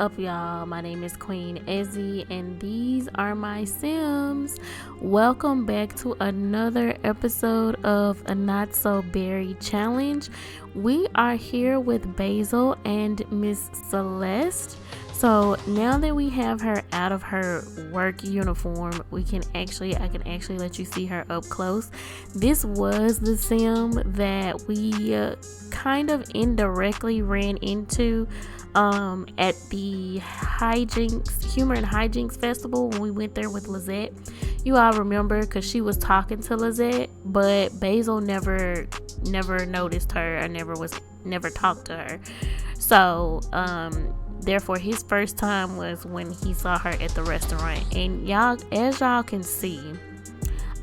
up, y'all? My name is Queen Ezzy, and these are my Sims. Welcome back to another episode of a Not So Berry Challenge. We are here with Basil and Miss Celeste. So now that we have her out of her work uniform, I can actually let you see her up close. This was the sim that we kind of indirectly ran into at the Humor and Hijinks Festival when we went there with Lizette. You all remember because she was talking to Lizette, but Basil never noticed her or never talked to her. So therefore his first time was when he saw her at the restaurant. And as y'all can see,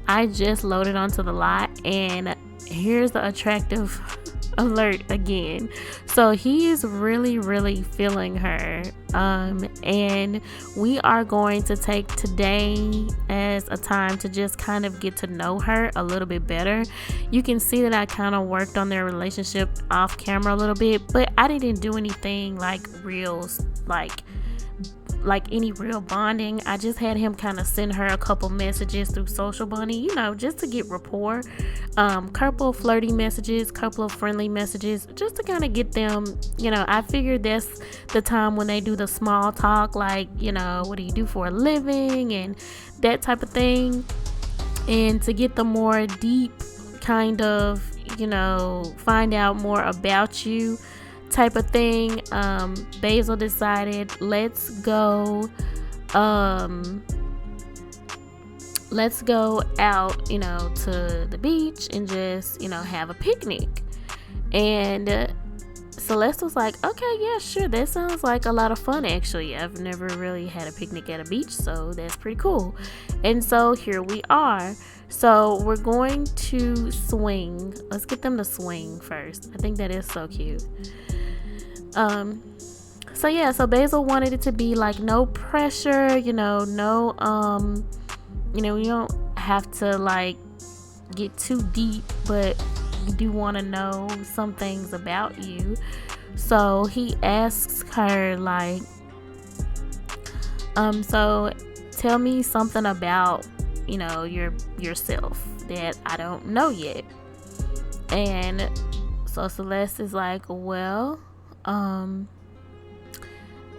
I just loaded onto the lot, and here's the attractive alert again. So he is really feeling her, and we are going to take today as a time to just kind of get to know her a little bit better. You can see that I kind of worked on their relationship off camera a little bit, but I didn't do anything like any real bonding. I just had him kind of send her a couple messages through Social Bunny, just to get rapport. Couple flirty messages, couple of friendly messages, just to kind of get them, I figured that's the time when they do the small talk, like, what do you do for a living and that type of thing. And to get the more deep kind of, find out more about you type of thing, Basil decided let's go out to the beach and just have a picnic. And Celeste was like, okay, yeah, sure, that sounds like a lot of fun. Actually, I've never really had a picnic at a beach, so that's pretty cool. And so here we are. So we're going to swing. Let's get them to swing first. I think that is so cute. So Basil wanted it to be like no pressure, you don't have to like get too deep, but you do want to know some things about you. So he asks her like, so tell me something about, yourself that I don't know yet. And so Celeste is like, well,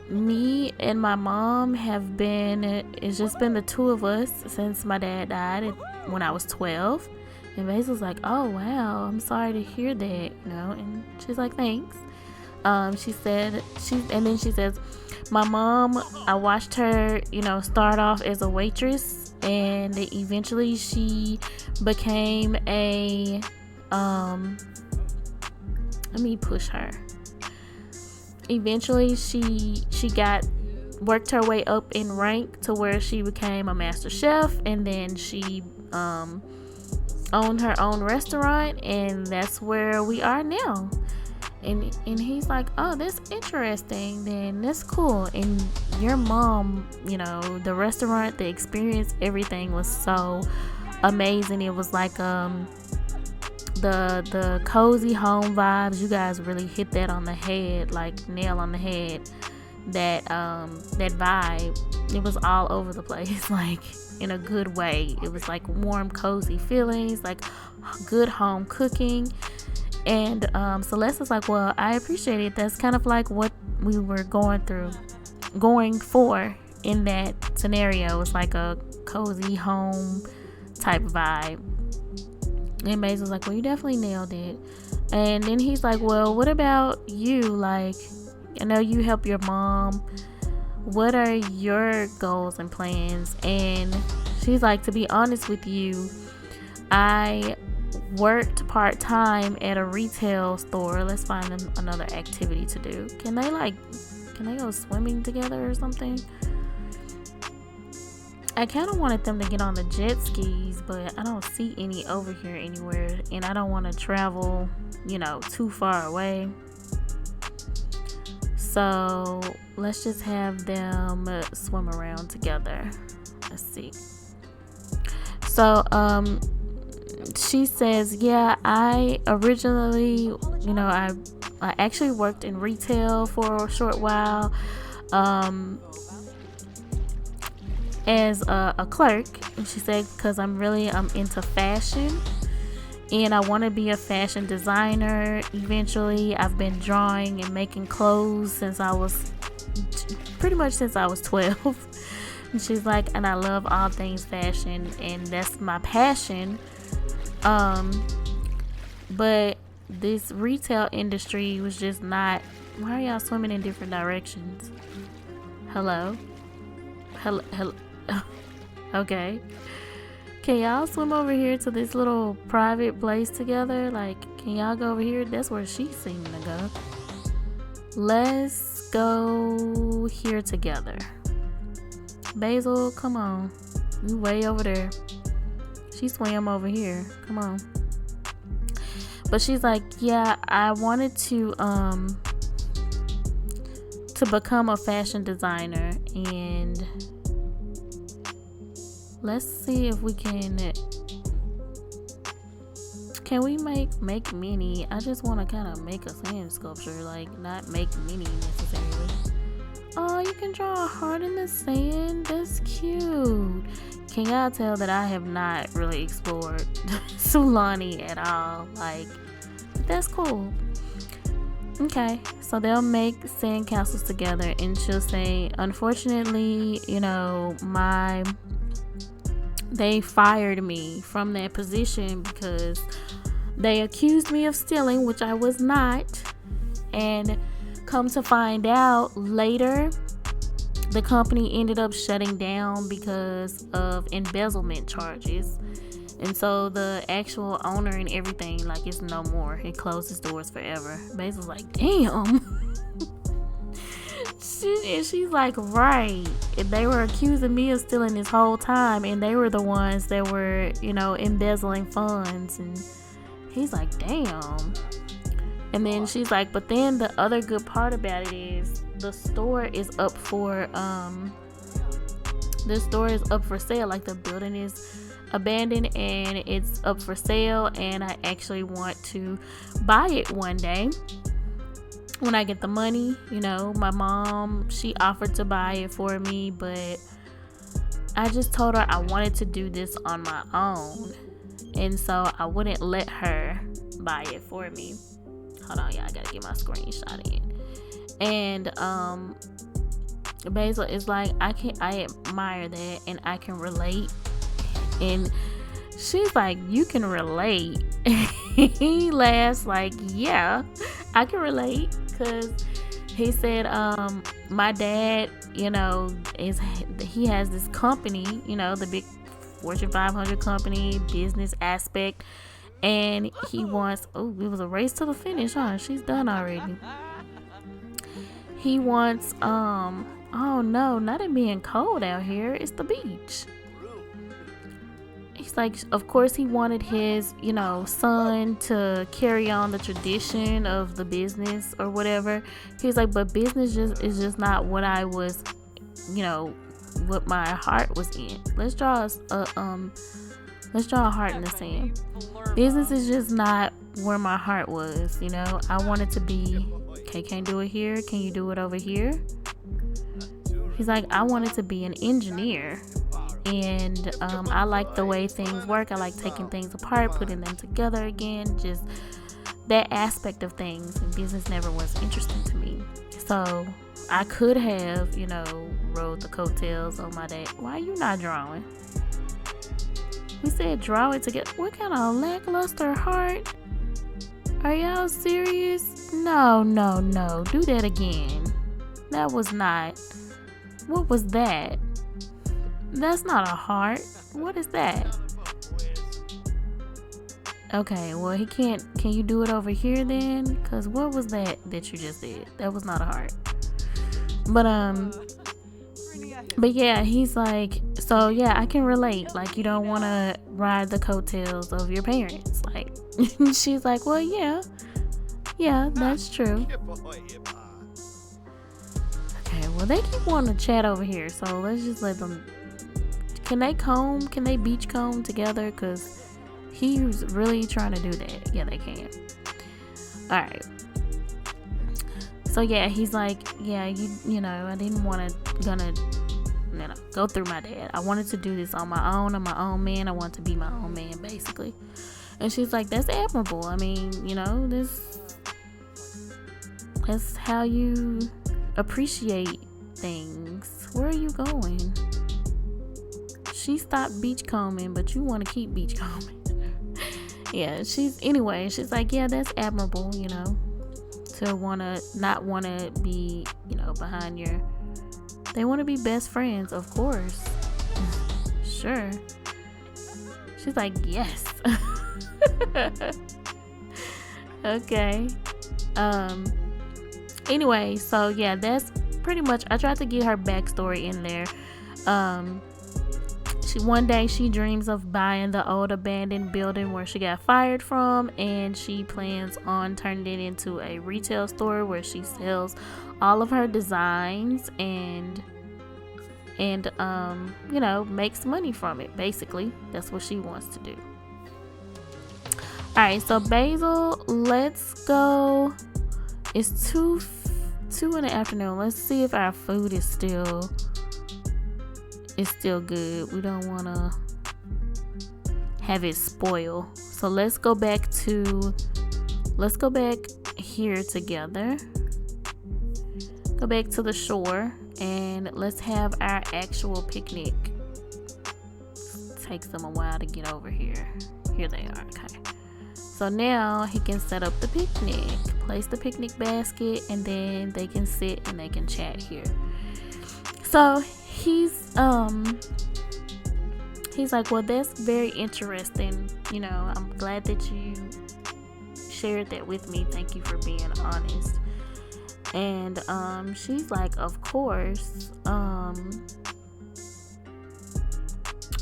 me and my mom it's just been the two of us since my dad died when I was 12. And Basil's like, oh wow, I'm sorry to hear that, and she's like, thanks. She says, my mom, I watched her, start off as a waitress, and eventually she became a let me push her. Eventually she worked her way up in rank to where she became a master chef, and then she owned her own restaurant, and that's where we are now. And he's like, oh, that's interesting, then that's cool. And your mom, the restaurant, the experience, everything was so amazing. It was like the cozy home vibes. You guys really hit that on the head, like nail on the head. That vibe, it was all over the place, like in a good way. It was like warm, cozy feelings, like good home cooking. And Celeste was like, well, I appreciate it. That's kind of like what we were going for in that scenario. It's like a cozy home type vibe. And Basil's like, well, you definitely nailed it. And then he's like, well, what about you? Like, I know you help your mom. What are your goals and plans? And she's like, to be honest with you, I worked part-time at a retail store. Let's find them another activity to do. Can they go swimming together or something? I kind of wanted them to get on the jet skis, but I don't see any over here anywhere, and I don't want to travel, too far away. So let's just have them swim around together. Let's see. So she says, yeah, I originally, I actually worked in retail for a short while. um as a clerk. And she said, because I'm into fashion and I want to be a fashion designer eventually. I've been drawing and making clothes since I was 12. And she's like, and I love all things fashion and that's my passion. But this retail industry was just not. Why are y'all swimming in different directions? Hello. Okay. Can y'all swim over here to this little private place together? Like, can y'all go over here? That's where she seemed to go. Let's go here together. Basil, come on. You way over there. She swam over here. Come on. But she's like, yeah, I wanted to become a fashion designer, and let's see if we can we make mini. I just want to kind of make a sand sculpture, like not make mini necessarily. Oh, you can draw a heart in the sand. That's cute. Can y'all tell that I have not really explored Sulani at all? Like, that's cool. Okay, so they'll make sand castles together, and she'll say, unfortunately, they fired me from that position because they accused me of stealing, which I was not. And come to find out later, the company ended up shutting down because of embezzlement charges. And so the actual owner and everything, like, it's no more. It closed its doors forever. Basil's like, damn. And she's like, right. They were accusing me of stealing this whole time, and they were the ones that were, embezzling funds. And he's like, damn. And then she's like, but then the other good part about it is the store is up for sale. Like, the building is abandoned and it's up for sale, and I actually want to buy it one day when I get the money. My mom, she offered to buy it for me, but I just told her I wanted to do this on my own, and so I wouldn't let her buy it for me. Hold on, y'all, I gotta get my screenshot in. And Basil is like, I admire that and I can relate. And she's like, you can relate? He laughs like, yeah, I can relate, because he said, my dad, he has this company, the big Fortune 500 company, business aspect, and he wants, it was a race to the finish, huh? She's done already. He wants, oh no, not it being cold out here, it's the beach. He's like, of course he wanted his, son to carry on the tradition of the business or whatever. He's like, but business is just not what I was, what my heart was in. Let's draw a heart in the sand. Business is just not where my heart was, I wanted to be, okay, can't do it here. Can you do it over here? He's like, I wanted to be an engineer. And I like the way things work. I like taking things apart, putting them together again, just that aspect of things. And business never was interesting to me. So I could have, rode the coattails on my dad. Why are you not drawing? We said draw it together. What kind of lackluster heart? Are y'all serious? No. Do that again. That was not. What was that? That's not a heart. What is that? Okay, well, he can't. Can you do it over here then? Because what was that you just did? That was not a heart. But yeah, he's like, so yeah, I can relate. Like, you don't want to ride the coattails of your parents. Like, she's like, well, yeah, that's true. Okay, well, they keep wanting to chat over here, so let's just let them. Can they beach comb together? Because he's really trying to do that. Yeah, they can. Alright. So yeah, he's like, yeah, you know, I didn't want to go through my dad. I wanted to do this on my own. I'm my own man. I want to be my own man, basically. And she's like, that's admirable. I mean, you know, that's how you appreciate things. Where are you going? She stopped beachcombing, but you want to keep beachcombing. Yeah, she's like, yeah, that's admirable, you know, to not want to be, you know, behind your, they want to be best friends, of course. Sure. She's like, yes. Okay. Anyway, so yeah, that's pretty much, I tried to get her backstory in there. One day she dreams of buying the old abandoned building where she got fired from, and she plans on turning it into a retail store where she sells all of her designs and you know, makes money from it. Basically, that's what she wants to do. All right, so Basil, let's go. It's 2 in the afternoon. Let's see if our food is still good. We don't want to have it spoil. So let's go back here together. Go back to the shore and let's have our actual picnic. Takes them a while to get over here. Here they are. Okay. So now he can set up the picnic, place the picnic basket, and then they can sit and they can chat here. So he's like, well, that's very interesting. You know, I'm glad that you shared that with me. Thank you for being honest. And she's like, of course.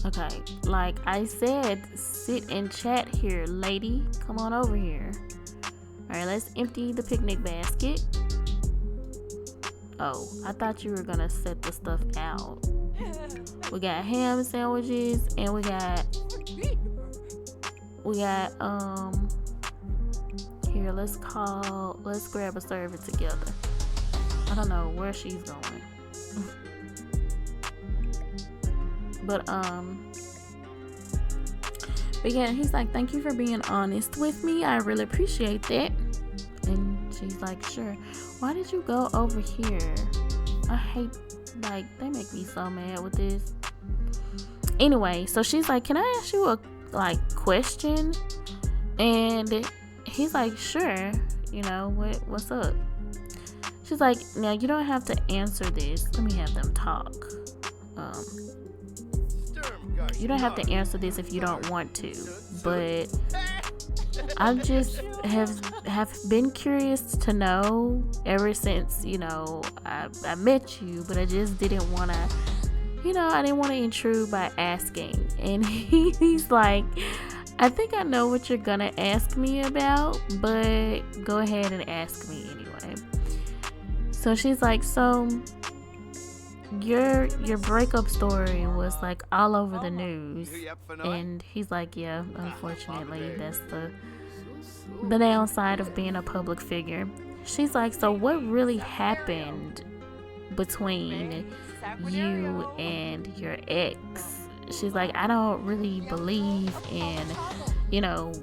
Okay, like I said, sit and chat here, lady. Come on over here. All right, let's empty the picnic basket. Oh, I thought you were gonna set the stuff out. We got ham sandwiches and we got here, let's grab a server together. I don't know where she's going. But yeah, he's like, thank you for being honest with me. I really appreciate that. And she's like, sure. Why did you go over here? I hate, like, they make me so mad with this. Anyway, so she's like, can I ask you a question? And he's like, sure. You know, what's up? She's like, now you don't have to answer this. Let me have them talk. You don't have to answer this if you don't want to, but I just have been curious to know ever since, you know, I met you, but I just didn't want to, you know, I didn't want to intrude by asking. And he's like, I think I know what you're gonna ask me about, but go ahead and ask me anyway. So she's like, so your breakup story was like all over the news. And he's like, yeah, unfortunately that's the downside of being a public figure. She's like, so what really happened between you and your ex? She's like, I don't really believe in, you know,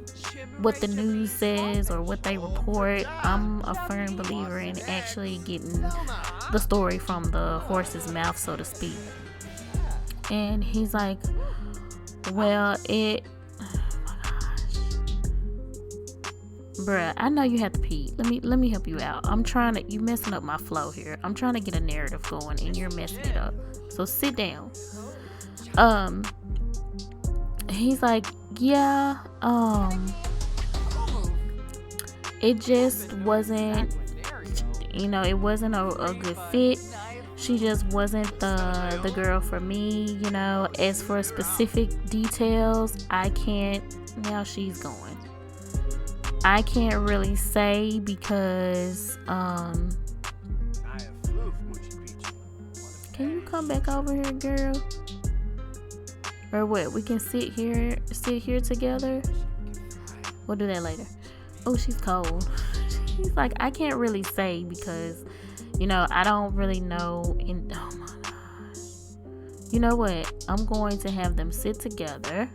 what the news says or what they report. I'm a firm believer in actually getting the story from the horse's mouth, so to speak. And he's like, well, oh my gosh, bruh, I know you have to pee. Let me help you out. You messing up my flow here. I'm trying to get a narrative going and you're messing it up. So sit down. He's like, yeah, it just wasn't, you know, it wasn't a good fit. She just wasn't the girl for me, you know. As for specific details, now she's going. I can't really say because, can you come back over here, girl? Or what? We can sit here together. We'll do that later. Oh, she's cold. he's like, I can't really say because, I don't really know. Oh my gosh. You know what? I'm going to have them sit together.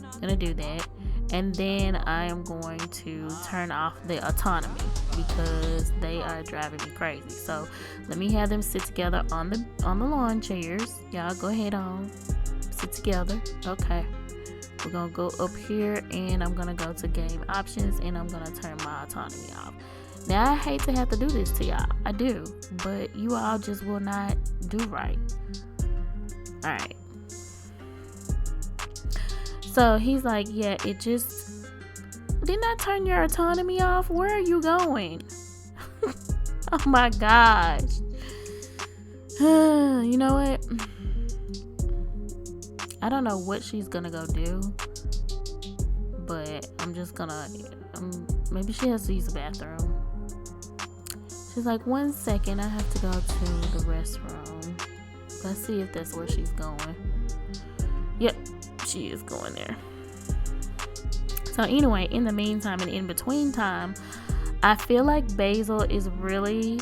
I'm going to do that. And then I am going to turn off the autonomy because they are driving me crazy. So let me have them sit together on the lawn chairs. Y'all go ahead on. Sit together. Okay. We're going to go up here and I'm going to go to game options and I'm going to turn my autonomy off. Now I hate to have to do this to y'all. I do. But you all just will not do right. Alright. So he's like, yeah, it just didn't I turn your autonomy off? Where are you going? Oh my gosh. You know what? I don't know what she's gonna go do, but I'm just gonna maybe she has to use the bathroom. She's like, 1 second, I have to go to the restroom. Let's see if that's where she's going. Yep, she is going there. So anyway, in the meantime and in between time, I feel like Basil is really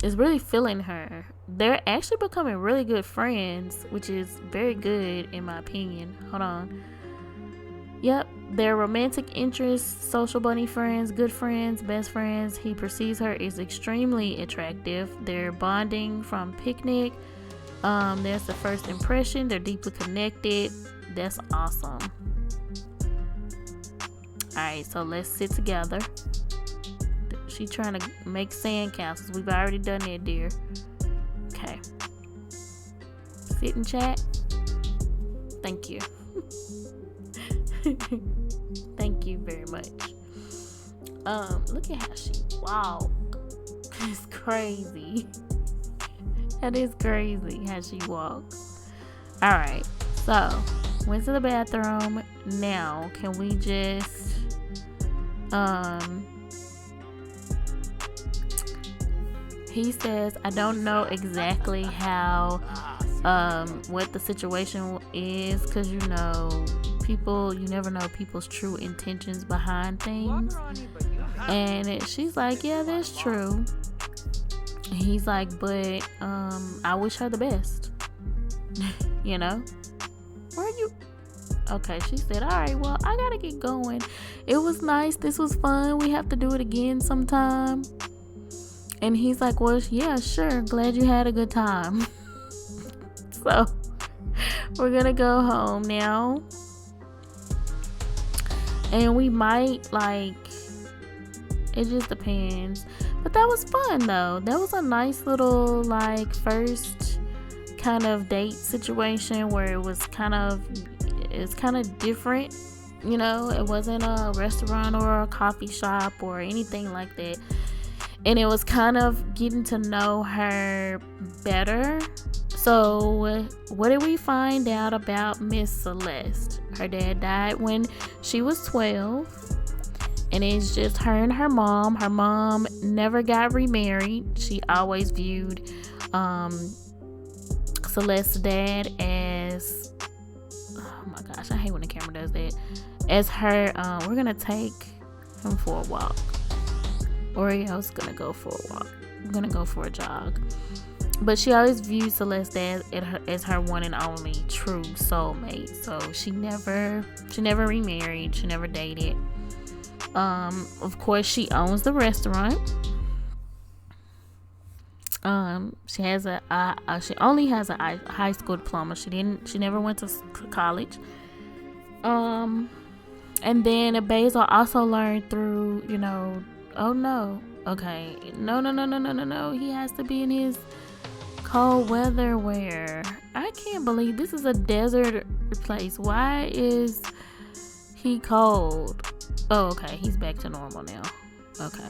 is really feeling her. They're actually becoming really good friends, which is very good in my opinion. Hold on. Yep, they're romantic interests, social bunny friends, good friends, best friends. He perceives her as extremely attractive. They're bonding from picnic. There's the first impression. They're deeply connected. That's awesome. Alright, so let's sit together. She's trying to make sand castles. We've already done that, dear. Okay. Sit and chat. Thank you. Thank you very much. Look at how she walks. It's crazy. That is crazy how she walks. Alright, so went to the bathroom. Now can we just he says, I don't know exactly how what the situation is, because you never know people's true intentions behind things. And she's like, yeah, that's true. He's like, but I wish her the best. Where are you? Okay, she said, all right, well, I gotta get going. It was nice. This was fun. We have to do it again sometime. And he's like, well, yeah, sure. Glad you had a good time. So we're gonna go home now. And we might, it just depends. But that was fun, though. That was a nice little, first kind of date situation where it's kind of different. It wasn't a restaurant or a coffee shop or anything like that. And it was kind of getting to know her better. So what did we find out about Miss Celeste? Her dad died when she was 12. And it's just her and her mom. Her mom never got remarried. She always viewed Celeste's dad as, oh my gosh, I hate when the camera does that, as her, we're going to take him for a walk. Oreo's going to go for a walk. I'm going to go for a jog. But she always viewed Celeste as her one and only true soulmate. So she never remarried. She never dated. Of course, she owns the restaurant. She only has a high school diploma. She never went to college. And then Basil also learned through, oh no, okay, no, he has to be in his cold weather wear. I can't believe this is a desert place. Why is he cold? Oh, okay, he's back to normal now. Okay.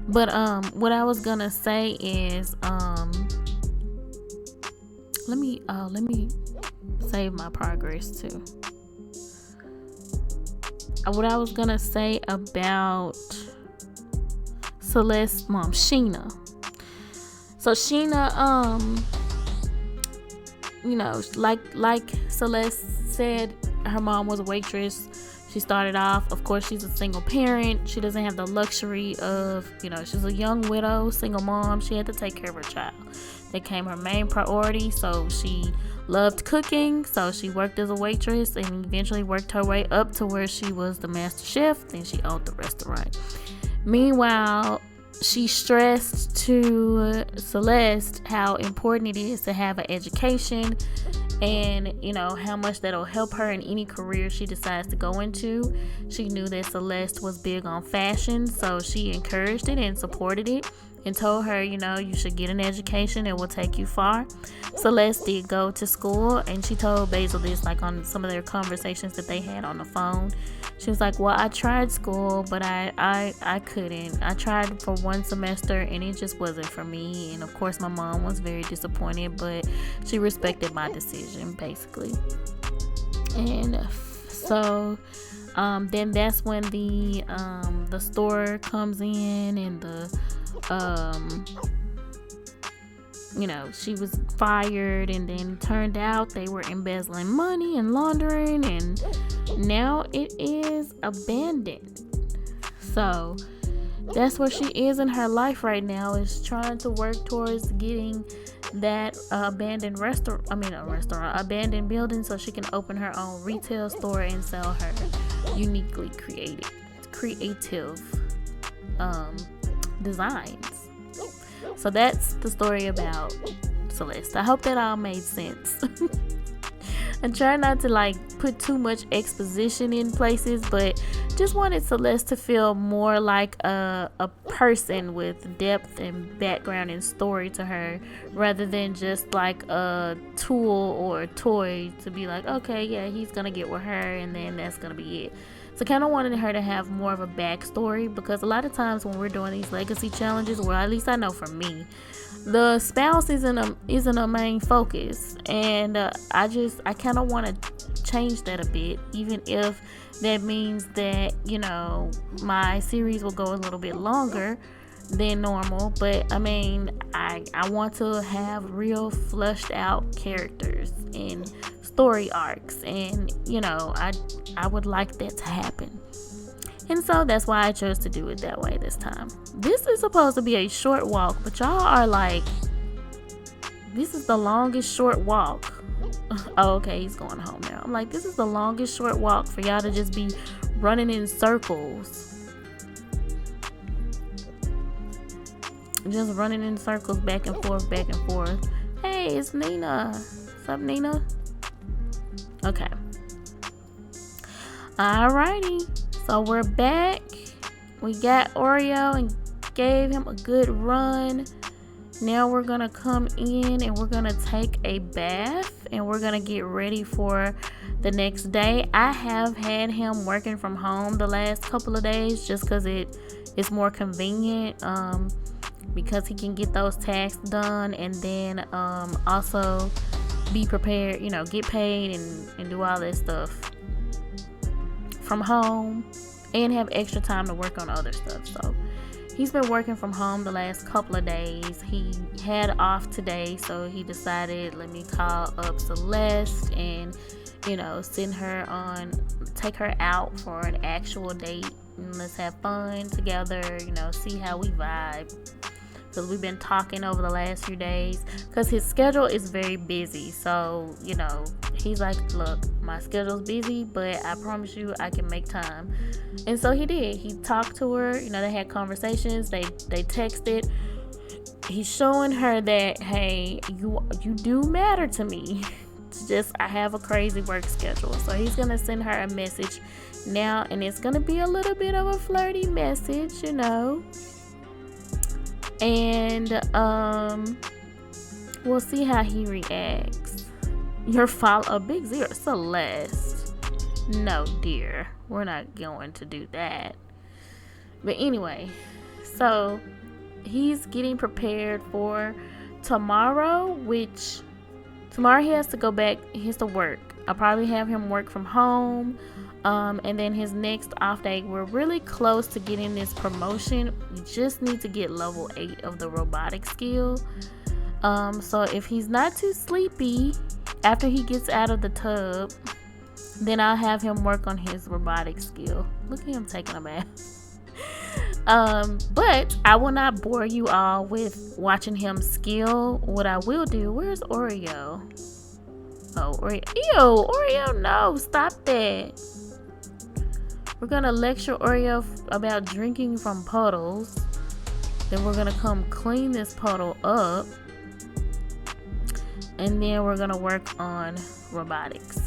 But what I was gonna say is let me save my progress too. What I was gonna say about Celeste's mom, Sheena. So Sheena, like Celeste said her mom was a waitress. She started off, of course, she's a single parent. She doesn't have the luxury of, she's a young widow, single mom. She had to take care of her child. That became her main priority. So she loved cooking. So she worked as a waitress and eventually worked her way up to where she was the master chef. Then she owned the restaurant. Meanwhile, she stressed to Celeste how important it is to have an education and how much that'll help her in any career she decides to go into. She knew that Celeste was big on fashion, so she encouraged it and supported it and told her, you should get an education. It will take you far. Celeste did go to school, and she told Basil this, like on some of their conversations that they had on the phone. She was like, well, I tried school, but I couldn't. I tried for one semester, and it just wasn't for me. And of course, my mom was very disappointed, but she respected my decision, basically. And so then that's when the store comes in, and she was fired, and then turned out they were embezzling money and laundering, and now it is abandoned. So that's where she is in her life right now, is trying to work towards getting that abandoned abandoned building so she can open her own retail store and sell her uniquely creative designs. So that's the story about Celeste. I hope that all made sense. I try not to put too much exposition in places, but just wanted Celeste to feel more like a person with depth and background and story to her, rather than just like a tool or a toy to be like, okay, yeah, he's gonna get with her and then that's gonna be it. So kind of wanted her to have more of a backstory, because a lot of times when we're doing these legacy challenges, well, at least I know for me, the spouse isn't a main focus, and I kind of want to change that a bit, even if that means that my series will go a little bit longer than normal. But I want to have real fleshed out characters and story arcs, and I would like that to happen. And so that's why I chose to do it that way this time. This is supposed to be a short walk, but y'all are like, this is the longest short walk. Oh, okay, he's going home now. I'm like, this is the longest short walk for y'all to just be running in circles. Just running in circles back and forth, back and forth. Hey, it's Nina. What's up, Nina? Okay. Alrighty. So we're back. We got Oreo and gave him a good run. Now we're gonna come in and we're gonna take a bath and we're gonna get ready for the next day. I have had him working from home the last couple of days just because it's more convenient, because he can get those tasks done and then also be prepared, get paid and do all that stuff from home and have extra time to work on other stuff. So he's been working from home the last couple of days. He had off today, so he decided, let me call up Celeste and take her out for an actual date, and let's have fun together, see how we vibe. Because we've been talking over the last few days, because his schedule is very busy. So he's like, look, my schedule's busy, but I promise you I can make time. And so he did. He talked to her, they had conversations, they texted. He's showing her that, hey, you do matter to me. It's just I have a crazy work schedule. So he's gonna send her a message now, and it's gonna be a little bit of a flirty message, and we'll see how he reacts. A big zero. Celeste, no dear, we're not going to do that. But anyway, so he's getting prepared for tomorrow, which tomorrow he has to go back, he has to work. I'll probably have him work from home. And then his next off day, we're really close to getting this promotion. We just need to get level 8 of the robotic skill. So if he's not too sleepy after he gets out of the tub, Then I'll have him work on his robotic skill. Look at him taking a bath. But I will not bore you all with watching him skill. What I will do, where's Oreo? Oh, Oreo. Ew, Oreo, no, stop that. We're gonna lecture Oreo about drinking from puddles. Then we're gonna come clean this puddle up. And then we're gonna work on robotics.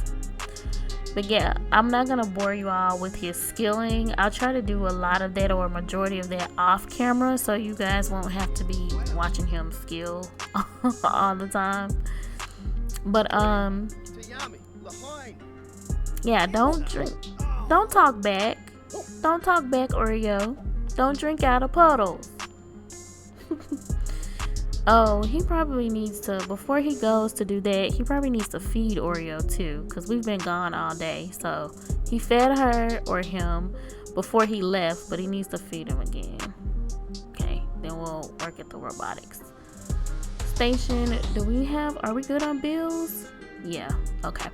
But yeah, I'm not gonna bore you all with his skilling. I'll try to do a lot of that, or a majority of that, off camera, so you guys won't have to be watching him skill all the time. But yeah, don't talk back. Don't talk back, Oreo. Don't drink out of puddles. Oh, he probably needs to, before he goes to do that, he probably needs to feed Oreo too, because we've been gone all day. So he fed her or him before he left, but he needs to feed him again. Okay, then we'll work at the robotics station. Are we good on bills? Yeah, okay.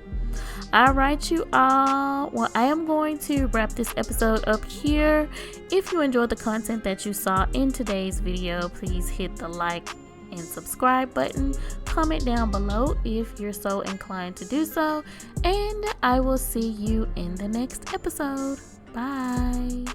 All right, you all. Well, I am going to wrap this episode up here. If you enjoyed the content that you saw in today's video, please hit the like and subscribe button. Comment down below if you're so inclined to do so. And I will see you in the next episode. Bye.